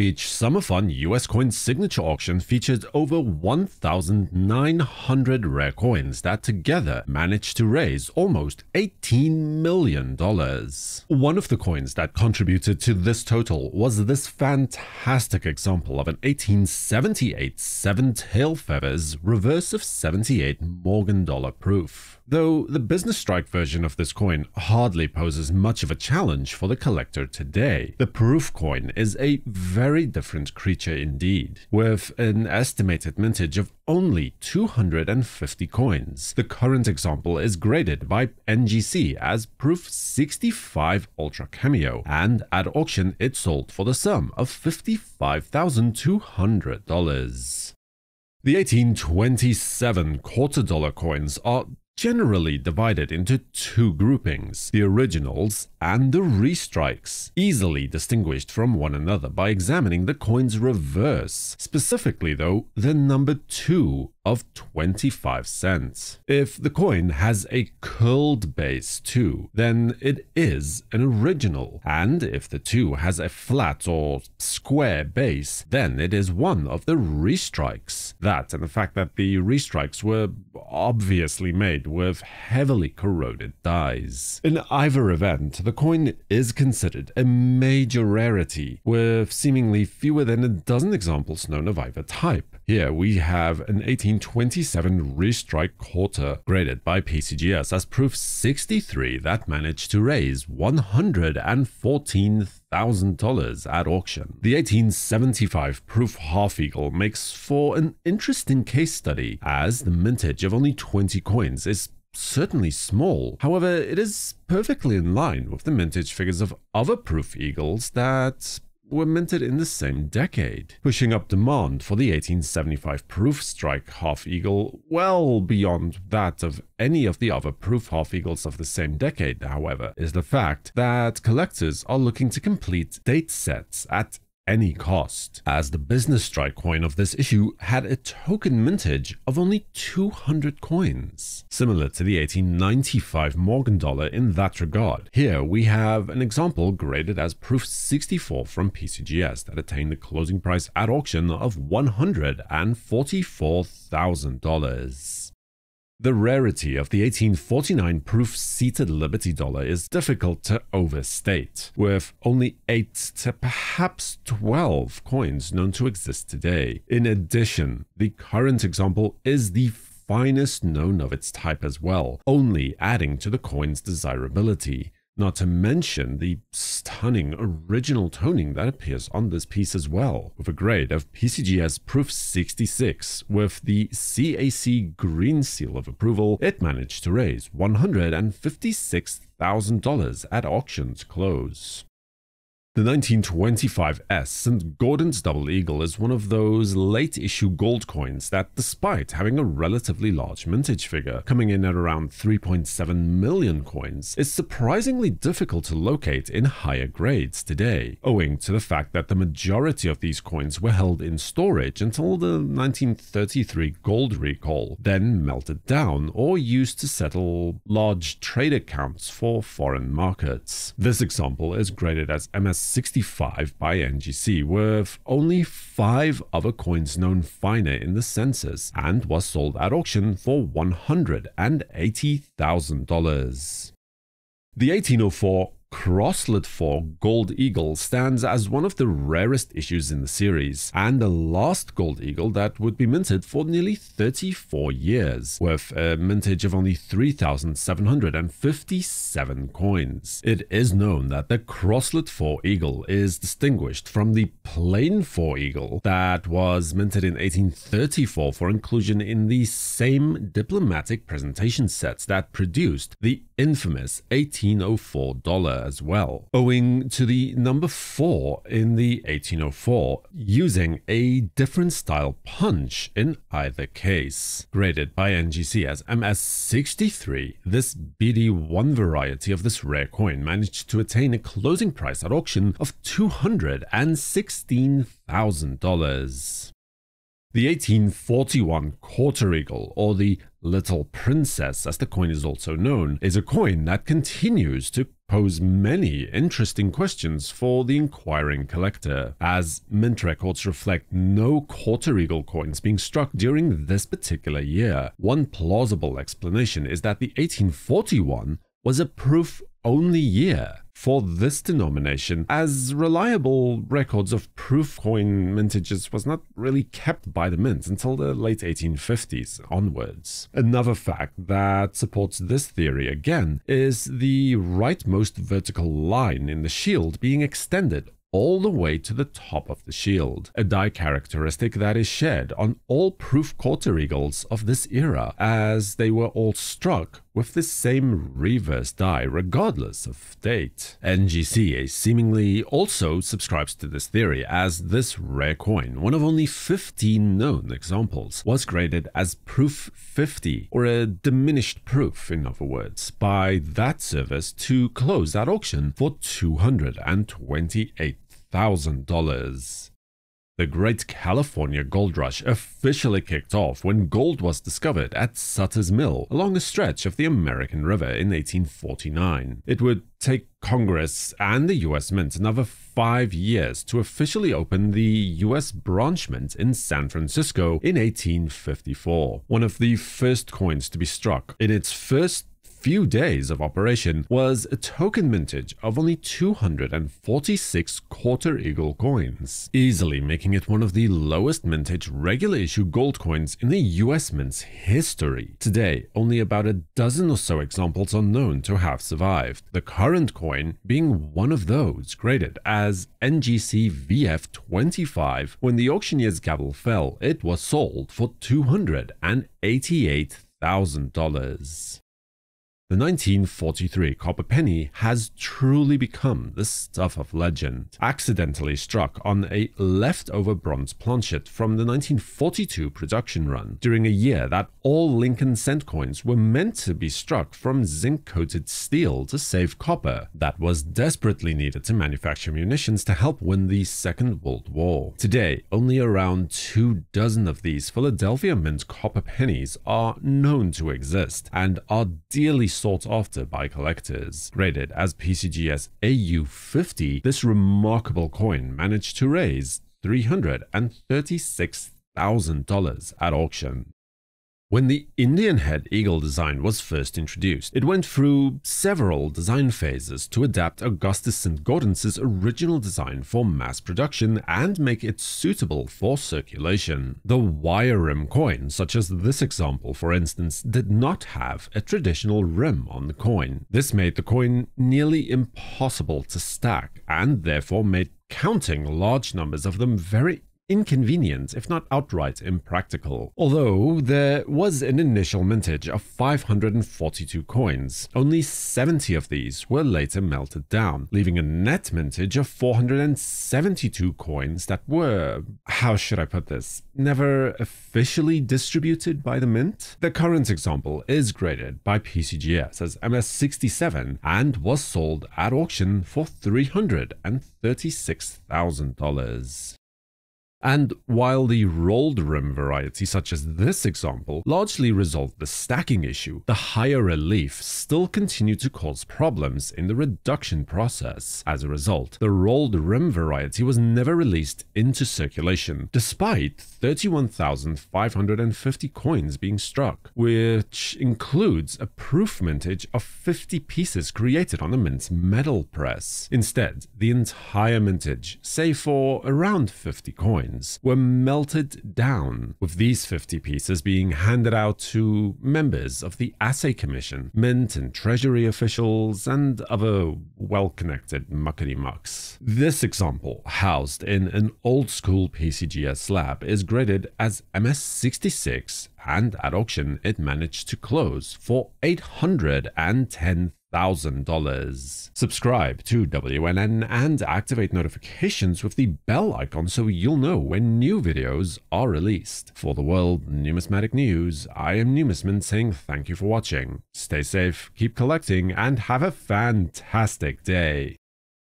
Beach Summer Fun US Coin Signature Auction featured over 1,900 rare coins that together managed to raise almost $18 million. One of the coins that contributed to this total was this fantastic example of an 1878 Seven Tail Feathers reverse of 78 Morgan dollar proof. Though the business strike version of this coin hardly poses much of a challenge for the collector today, the proof coin is a very different creature indeed. With an estimated mintage of only 250 coins, the current example is graded by NGC as proof 65 Ultra Cameo, and at auction it sold for the sum of $55,200. The 1827 quarter dollar coins are generally divided into two groupings, the originals and the restrikes, easily distinguished from one another by examining the coin's reverse, specifically though the number 2 of 25 cents. If the coin has a curled base 2, then it is an original, and if the 2 has a flat or square base, then it is one of the restrikes. That and the fact that the restrikes were obviously made with heavily corroded dies. In either event, the coin is considered a major rarity, with seemingly fewer than a dozen examples known of either type. Here we have an 1827 restrike quarter graded by PCGS as proof 63 that managed to raise $114,000 at auction. The 1875 proof half eagle makes for an interesting case study, as the mintage of only 20 coins is certainly small. However, it is perfectly in line with the mintage figures of other proof eagles that were minted in the same decade, pushing up demand for the 1875 proof strike half eagle well beyond that of any of the other proof half eagles of the same decade. However, is the fact that collectors are looking to complete date sets at any cost, as the business strike coin of this issue had a token mintage of only 200 coins, similar to the 1895 Morgan dollar in that regard. Here we have an example graded as proof 64 from PCGS that attained a closing price at auction of $144,000. The rarity of the 1849 proof seated Liberty dollar is difficult to overstate, with only 8 to perhaps 12 coins known to exist today. In addition, the current example is the finest known of its type as well, only adding to the coin's desirability. Not to mention the stunning original toning that appears on this piece as well, with a grade of PCGS proof 66. With the CAC green seal of approval, it managed to raise $156,000 at auction's close. The 1925 Saint-Gaudens Double Eagle is one of those late-issue gold coins that, despite having a relatively large mintage figure, coming in at around 3.7 million coins, is surprisingly difficult to locate in higher grades today, owing to the fact that the majority of these coins were held in storage until the 1933 gold recall, then melted down or used to settle large trade accounts for foreign markets. This example is graded as MS65 by NGC, with only 5 other coins known finer in the census, and was sold at auction for $180,000. The 1804 Crosslet 4 Gold Eagle stands as one of the rarest issues in the series, and the last Gold Eagle that would be minted for nearly 34 years, with a mintage of only 3,757 coins. It is known that the Crosslet 4 Eagle is distinguished from the plain 4 Eagle that was minted in 1834 for inclusion in the same diplomatic presentation sets that produced the infamous 1804 dollar as well, owing to the number 4 in the 1804 using a different style punch in either case. Graded by NGC as MS63, this BD1 variety of this rare coin managed to attain a closing price at auction of $216,000. The 1841 Quarter Eagle, or the Little Princess as the coin is also known, is a coin that continues to pose many interesting questions for the inquiring collector, as mint records reflect no quarter eagle coins being struck during this particular year. One plausible explanation is that the 1841 was a proof-only year for this denomination, as reliable records of proof coin mintages was not really kept by the mint until the late 1850s onwards. Another fact that supports this theory again is the rightmost vertical line in the shield being extended all the way to the top of the shield, a die characteristic that is shared on all proof quarter eagles of this era, as they were all struck with the same reverse die regardless of date. NGC seemingly also subscribes to this theory, as this rare coin, one of only 15 known examples, was graded as proof 50, or a diminished proof in other words, by that service to close that auction for $228,000. The Great California Gold Rush officially kicked off when gold was discovered at Sutter's Mill along a stretch of the American River in 1849. It would take Congress and the US Mint another 5 years to officially open the US branch mint in San Francisco in 1854. One of the first coins to be struck in its first few days of operation was a token mintage of only 246 quarter eagle coins, easily making it one of the lowest mintage regular issue gold coins in the US Mint's history. Today, only about a dozen or so examples are known to have survived, the current coin being one of those, graded as NGC VF25. When the auctioneer's gavel fell, it was sold for $288,000. The 1943 copper penny has truly become the stuff of legend, accidentally struck on a leftover bronze planchet from the 1942 production run, during a year that all Lincoln cent coins were meant to be struck from zinc-coated steel to save copper that was desperately needed to manufacture munitions to help win the Second World War. Today, only around 24 of these Philadelphia Mint copper pennies are known to exist and are dearly sought after by collectors. Graded as PCGS AU50, this remarkable coin managed to raise $336,000 at auction. When the Indian head eagle design was first introduced, it went through several design phases to adapt Augustus Saint-Gaudens' original design for mass production and make it suitable for circulation. The wire rim coin, such as this example for instance, did not have a traditional rim on the coin. This made the coin nearly impossible to stack and therefore made counting large numbers of them very inconvenient, if not outright impractical. Although there was an initial mintage of 542 coins, only 70 of these were later melted down, leaving a net mintage of 472 coins that were, how should I put this, never officially distributed by the mint. The current example is graded by PCGS as MS67 and was sold at auction for $336,000. And while the rolled rim variety such as this example largely resolved the stacking issue, the higher relief still continued to cause problems in the reduction process. As a result, the rolled rim variety was never released into circulation, despite 31,550 coins being struck, which includes a proof mintage of 50 pieces created on the mint's metal press. Instead, the entire mintage, save for around 50 coins, were melted down, with these 50 pieces being handed out to members of the Assay Commission, mint and treasury officials, and other well-connected muckety-mucks. This example, housed in an old-school PCGS slab, is graded as MS66, and at auction it managed to close for $810,000. Subscribe to WNN and activate notifications with the bell icon so you'll know when new videos are released. For the World Numismatic News, I am Numisman saying thank you for watching. Stay safe, keep collecting, and have a fantastic day.